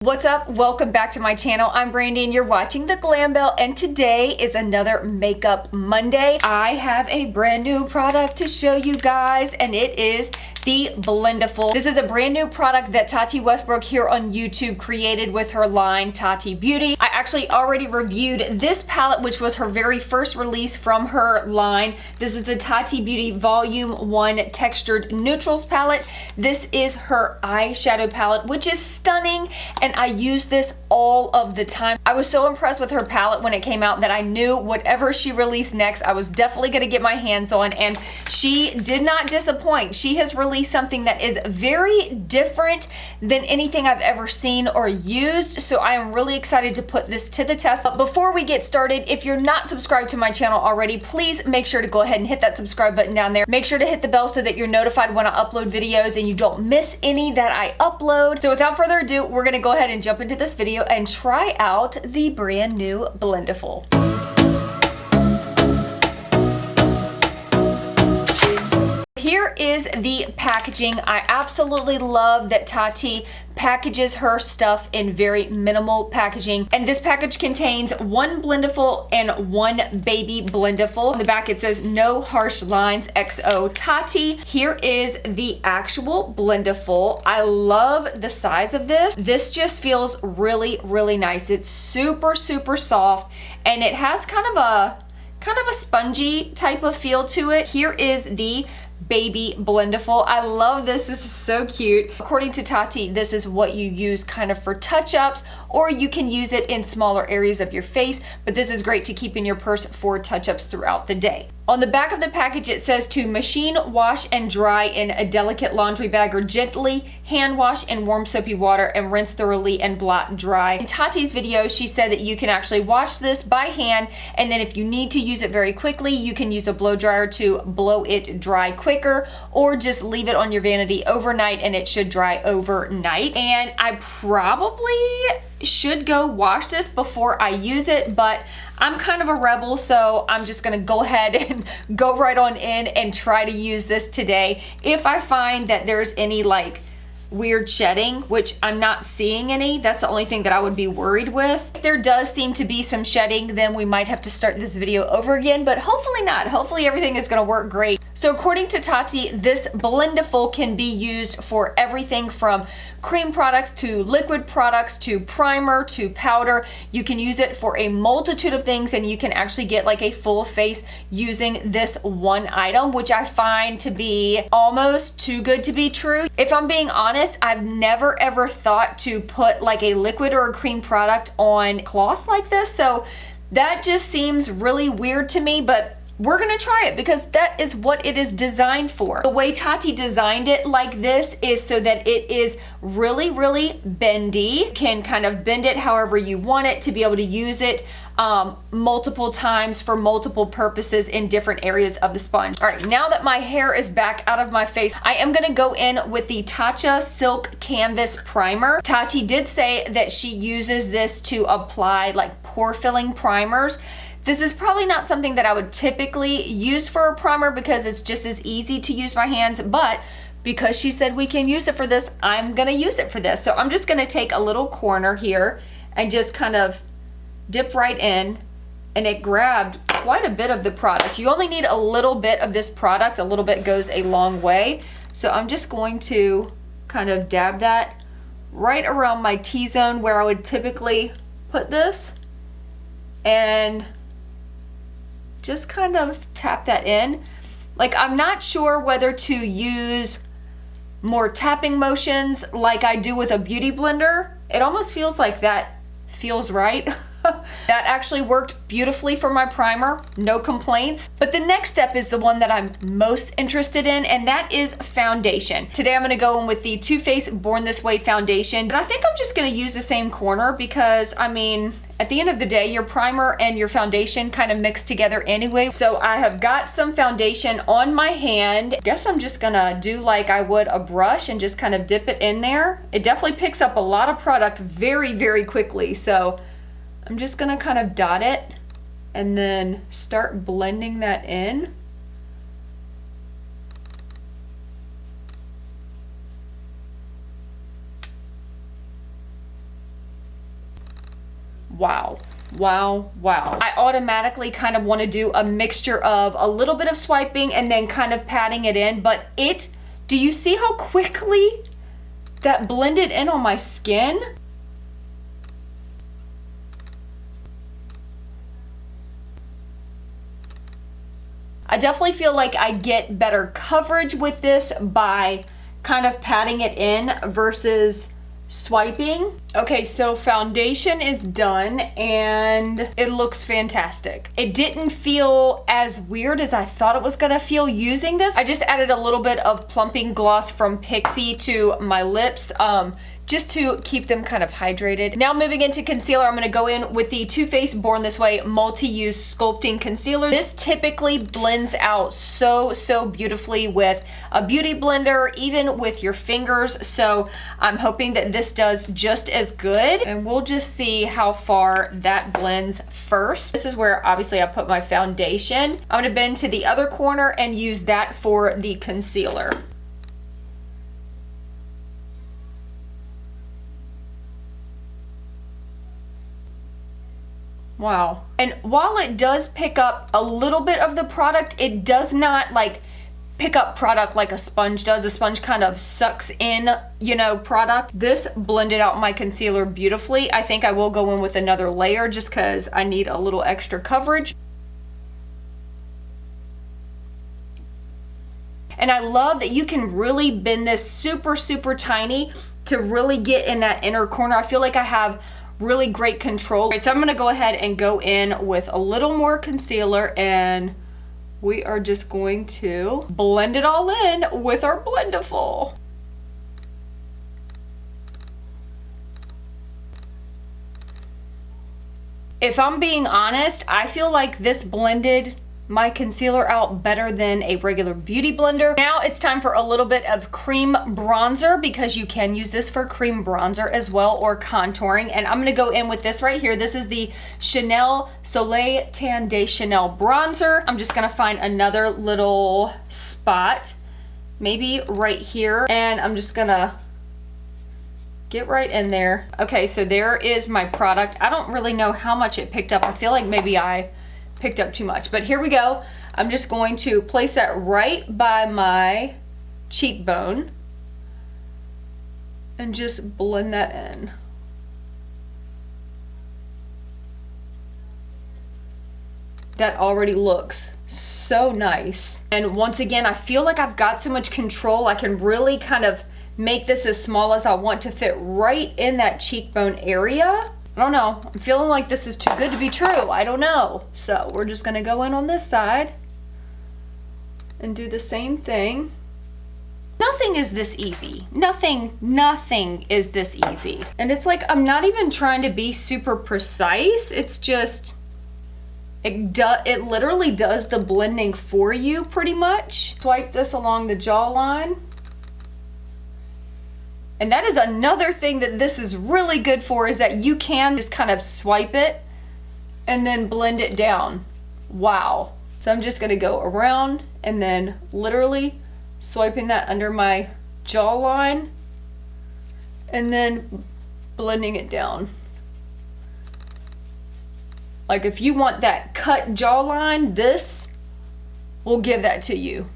What's up? Welcome back to my channel. I'm Brandy and you're watching the Glam Belle, and today is another Makeup Monday. I have a brand new product to show you guys, and it is the Blendiful. This is a brand new product that Tati Westbrook here on YouTube created with her line Tati Beauty. I actually already reviewed this palette, which was her very first release from her line. This is the Tati Beauty Volume 1 Textured Neutrals palette. This is her eyeshadow palette, which is stunning, and I use this all of the time. I was so impressed with her palette when it came out that I knew whatever she released next, I was definitely gonna get my hands on, and she did not disappoint. She has released something that is very different than anything I've ever seen or used, so I am really excited to put this to the test. But before we get started, if you're not subscribed to my channel already, please make sure to go ahead and hit that subscribe button down there. Make sure to hit the bell so that you're notified when I upload videos and you don't miss any that I upload. So without further ado, we're gonna go ahead and jump into this video and try out the brand new Blendiful. Here is the packaging. I absolutely love that Tati packages her stuff in very minimal packaging. And this package contains one Blendiful and one baby Blendiful. On the back it says no harsh lines, XO Tati. Here is the actual Blendiful. I love the size of this. This just feels really, really nice. It's super, super soft, and it has kind of a spongy type of feel to it. Here is the baby Blendiful. I love this. This is so cute. According to Tati, this is what you use kind of for touch-ups, or you can use it in smaller areas of your face, but this is great to keep in your purse for touch-ups throughout the day. On the back of the package, it says to machine wash and dry in a delicate laundry bag, or gently hand wash in warm soapy water and rinse thoroughly and blot dry. In Tati's video, she said that you can actually wash this by hand, and then if you need to use it very quickly, you can use a blow dryer to blow it dry quicker, or just leave it on your vanity overnight and it should dry overnight. And I probably should go wash this before I use it, but I'm kind of a rebel, so I'm just gonna go ahead and go right on in and try to use this today. If I find that there's any like weird shedding, which I'm not seeing any, that's the only thing that I would be worried with. If there does seem to be some shedding, then we might have to start this video over again, but hopefully not. Hopefully everything is gonna work great. So according to Tati, this Blendiful can be used for everything from cream products to liquid products to primer to powder. You can use it for a multitude of things, and you can actually get like a full face using this one item, which I find to be almost too good to be true. If I'm being honest, I've never ever thought to put like a liquid or a cream product on cloth like this, so that just seems really weird to me, but we're gonna try it because that is what it is designed for. The way Tati designed it like this is so that it is really, really bendy. You can kind of bend it however you want it to be able to use it multiple times for multiple purposes in different areas of the sponge. All right, now that my hair is back out of my face, I am gonna go in with the Tacha Silk Canvas Primer. Tati did say that she uses this to apply like pore filling primers. This is probably not something that I would typically use for a primer because it's just as easy to use by hands, but because she said we can use it for this, I'm gonna use it for this. So I'm just gonna take a little corner here and just kind of dip right in, and it grabbed quite a bit of the product. You only need a little bit of this product. A little bit goes a long way. So I'm just going to kind of dab that right around my T-zone where I would typically put this, and just kind of tap that in. Like, I'm not sure whether to use more tapping motions like I do with a beauty blender. It almost feels like that feels right. That actually worked beautifully for my primer, no complaints. But the next step is the one that I'm most interested in, and that is foundation. Today I'm gonna go in with the Too Faced Born This Way foundation. And I think I'm just gonna use the same corner because, I mean, at the end of the day, your primer and your foundation kind of mix together anyway. So I have got some foundation on my hand. I guess I'm just gonna do like I would a brush and just kind of dip it in there. It definitely picks up a lot of product very, very quickly. So I'm just gonna kind of dot it and then start blending that in. Wow. Wow, wow. I automatically kind of want to do a mixture of a little bit of swiping and then kind of patting it in, but do you see how quickly that blended in on my skin? I definitely feel like I get better coverage with this by kind of patting it in versus swiping. Okay, so foundation is done and it looks fantastic. It didn't feel as weird as I thought it was gonna feel using this. I just added a little bit of plumping gloss from Pixi to my lips, just to keep them kind of hydrated. Now moving into concealer, I'm gonna go in with the Too Faced Born This Way multi-use sculpting concealer. This typically blends out so beautifully with a beauty blender, even with your fingers. So I'm hoping that this does just as good, and we'll just see how far that blends first. This is where obviously I put my foundation. I'm gonna bend to the other corner and use that for the concealer. Wow. And while it does pick up a little bit of the product, it does not like pick up product like a sponge does. A sponge kind of sucks in, you know, product. This blended out my concealer beautifully. I think I will go in with another layer just because I need a little extra coverage. And I love that you can really bend this super tiny to really get in that inner corner. I feel like I have really great control. All right, so I'm gonna go ahead and go in with a little more concealer, and we are just going to blend it all in with our Blendiful. If I'm being honest, I feel like this blended my concealer out better than a regular beauty blender. Now it's time for a little bit of cream bronzer, because you can use this for cream bronzer as well, or contouring. And I'm gonna go in with this right here. This is the Chanel Soleil Tan de Chanel bronzer. I'm just gonna find another little spot, maybe right here, and I'm just gonna get right in there. Okay, so there is my product. I don't really know how much it picked up. I feel like maybe I picked up too much, but here we go. I'm just going to place that right by my cheekbone and just blend that in. That already looks so nice. And once again, I feel like I've got so much control. I can really kind of make this as small as I want to fit right in that cheekbone area. I don't know, I'm feeling like this is too good to be true. I don't know. So we're just gonna go in on this side and do the same thing. Nothing is this easy. Nothing is this easy. And it's like, I'm not even trying to be super precise. It's just, it literally does the blending for you pretty much. Swipe this along the jawline. And that is another thing that this is really good for, is that you can just kind of swipe it and then blend it down. Wow. So I'm just gonna go around and then literally swiping that under my jawline and then blending it down. Like if you want that cut jawline, this will give that to you.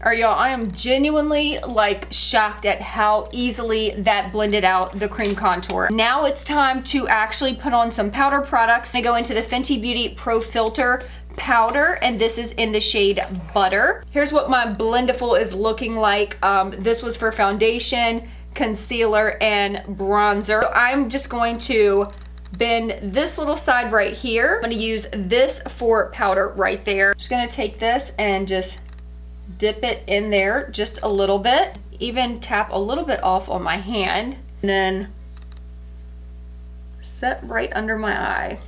All right, y'all, I am genuinely like shocked at how easily that blended out the cream contour. Now it's time to actually put on some powder products. I go into the Fenty Beauty Pro Filter powder, and this is in the shade Butter. Here's what my Blendiful is looking like. This was for foundation, concealer, and bronzer. So I'm just going to bend this little side right here. I'm gonna use this for powder right there. Just gonna take this and just dip it in there just a little bit, even tap a little bit off on my hand, and then set right under my eye.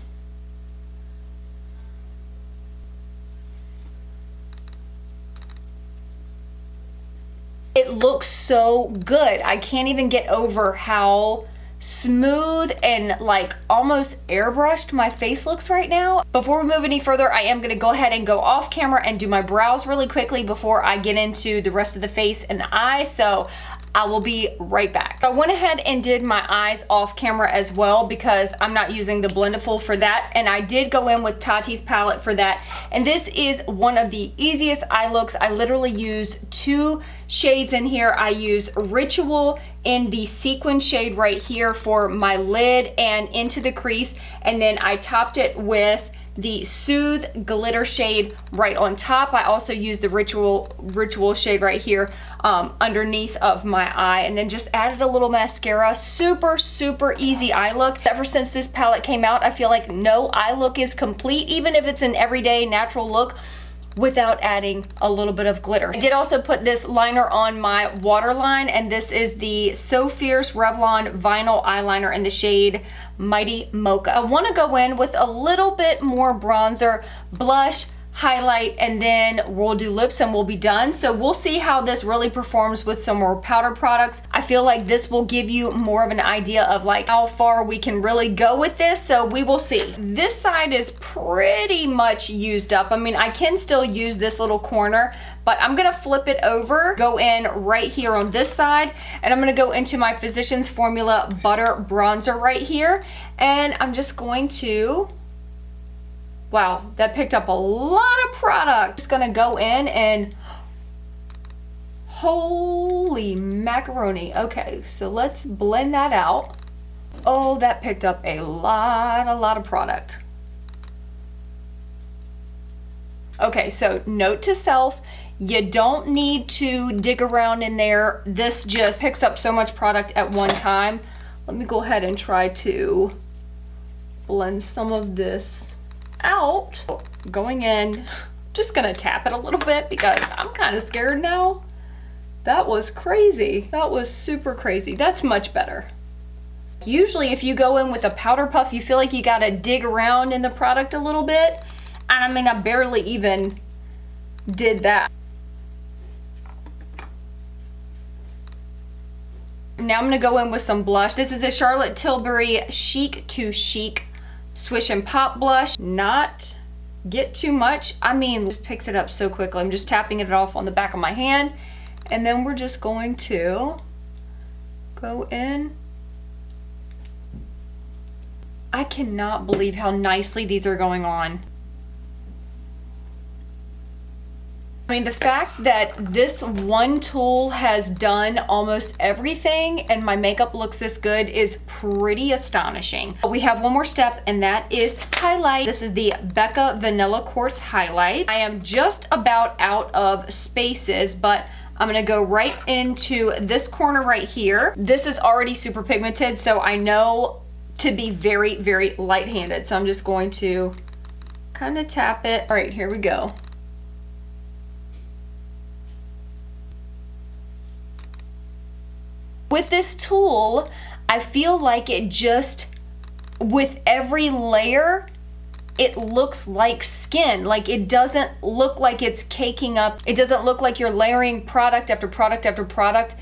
It looks so good. I can't even get over how smooth and like almost airbrushed my face looks right now. Before we move any further, I am gonna go ahead and go off camera and do my brows really quickly before I get into the rest of the face and the eyes. So I will be right back. I went ahead and did my eyes off camera as well because I'm not using the Blendiful for that, and I did go in with Tati's palette for that, and this is one of the easiest eye looks. I literally use 2 shades in here. I use Ritual in the sequin shade right here for my lid and into the crease, and then I topped it with the Soothe glitter shade right on top. I also use the Ritual shade right here underneath of my eye, and then just added a little mascara. Super easy eye look. Ever since this palette came out, I feel like no eye look is complete, even if it's an everyday natural look, without adding a little bit of glitter. I did also put this liner on my waterline, and this is the So Fierce Revlon Vinyl Eyeliner in the shade Mighty Mocha. I want to go in with a little bit more bronzer, blush, highlight, and then we'll do lips and we'll be done. So we'll see how this really performs with some more powder products. I feel like this will give you more of an idea of like how far we can really go with this, so we will see. This side is pretty much used up. I mean, I can still use this little corner, but I'm gonna flip it over, go in right here on this side, and I'm gonna go into my Physicians Formula Butter Bronzer right here, and I'm just going to, wow, that picked up a lot of product. Just gonna go in and, holy macaroni. Okay, so let's blend that out. Oh, that picked up a lot of product. Okay, so note to self, you don't need to dig around in there. This just picks up so much product at one time. Let me go ahead and try to blend some of this out. Going in, just gonna tap it a little bit because I'm kind of scared now. That was crazy. That was super crazy. That's much better. Usually if you go in with a powder puff, you feel like you gotta dig around in the product a little bit. And I mean, I barely even did that. Now I'm gonna go in with some blush. This is a Charlotte Tilbury Chic to Chic Swish and Pop blush. Not get too much. I mean, just picks it up so quickly. I'm just tapping it off on the back of my hand, and then we're just going to go in. I cannot believe how nicely these are going on. I mean, the fact that this one tool has done almost everything and my makeup looks this good is pretty astonishing. We have one more step, and that is highlight. This is the Becca Vanilla Quartz Highlight. I am just about out of spaces, but I'm gonna go right into this corner right here. This is already super pigmented, so I know to be very light-handed. So I'm just going to kind of tap it. All right, here we go. With this tool, I feel like it just, with every layer, it looks like skin. Like, it doesn't look like it's caking up. It doesn't look like you're layering product after product after product.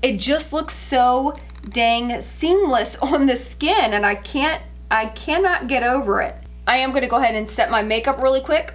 It just looks so dang seamless on the skin, and I cannot get over it. I am gonna go ahead and set my makeup really quick.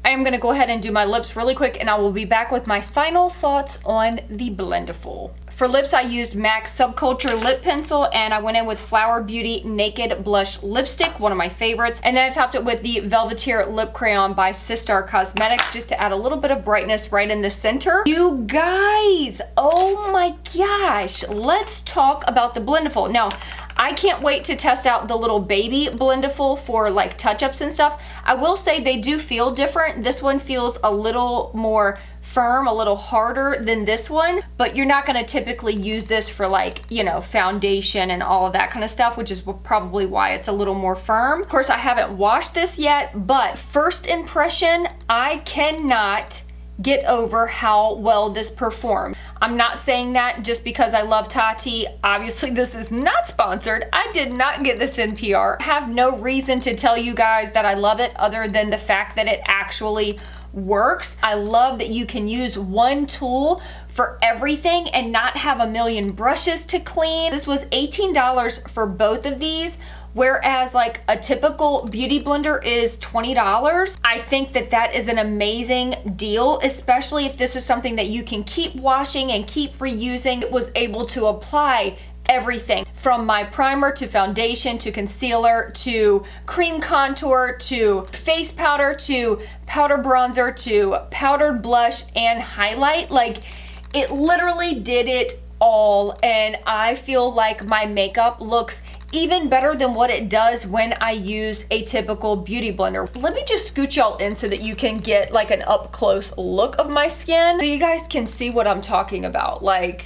I am gonna go ahead and do my lips really quick, and I will be back with my final thoughts on the Blendiful. For lips, I used MAC's Subculture Lip Pencil, and I went in with Flower Beauty Naked Blush Lipstick, one of my favorites. And then I topped it with the Velveteer Lip Crayon by Sistar Cosmetics, just to add a little bit of brightness right in the center. You guys, oh my gosh, let's talk about the Blendiful. Now, I can't wait to test out the little baby Blendiful for like touch-ups and stuff. I will say they do feel different. This one feels a little more firm, a little harder than this one, but you're not gonna typically use this for like, you know, foundation and all of that kind of stuff, which is probably why it's a little more firm. Of course, I haven't washed this yet, but first impression, I cannot get over how well this performed. I'm not saying that just because I love Tati. Obviously, this is not sponsored. I did not get this in PR. I have no reason to tell you guys that I love it other than the fact that it actually works. I love that you can use one tool for everything and not have a million brushes to clean. This was $18 for both of these, whereas like a typical beauty blender is $20. I think that that is an amazing deal, especially if this is something that you can keep washing and keep reusing. It was able to apply everything from my primer to foundation to concealer to cream contour to face powder to powder bronzer to powdered blush and highlight. Like, it literally did it all, and I feel like my makeup looks even better than what it does when I use a typical beauty blender. Let me just scoot y'all in so that you can get like an up close look of my skin so you guys can see what I'm talking about. Like,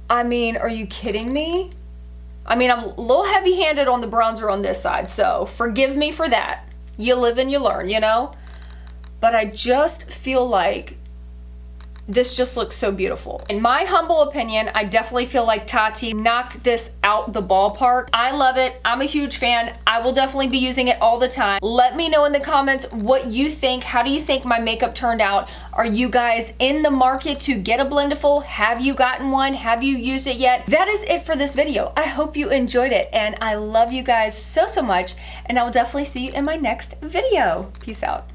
I mean, are you kidding me? I mean, I'm a little heavy-handed on the bronzer on this side, so forgive me for that. You live and you learn, you know? But I just feel like this just looks so beautiful. In my humble opinion, I definitely feel like Tati knocked this out the ballpark. I love it. I'm a huge fan. I will definitely be using it all the time. Let me know in the comments what you think. How do you think my makeup turned out? Are you guys in the market to get a Blendiful? Have you gotten one? Have you used it yet? That is it for this video. I hope you enjoyed it, and I love you guys so, so much, and I will definitely see you in my next video. Peace out.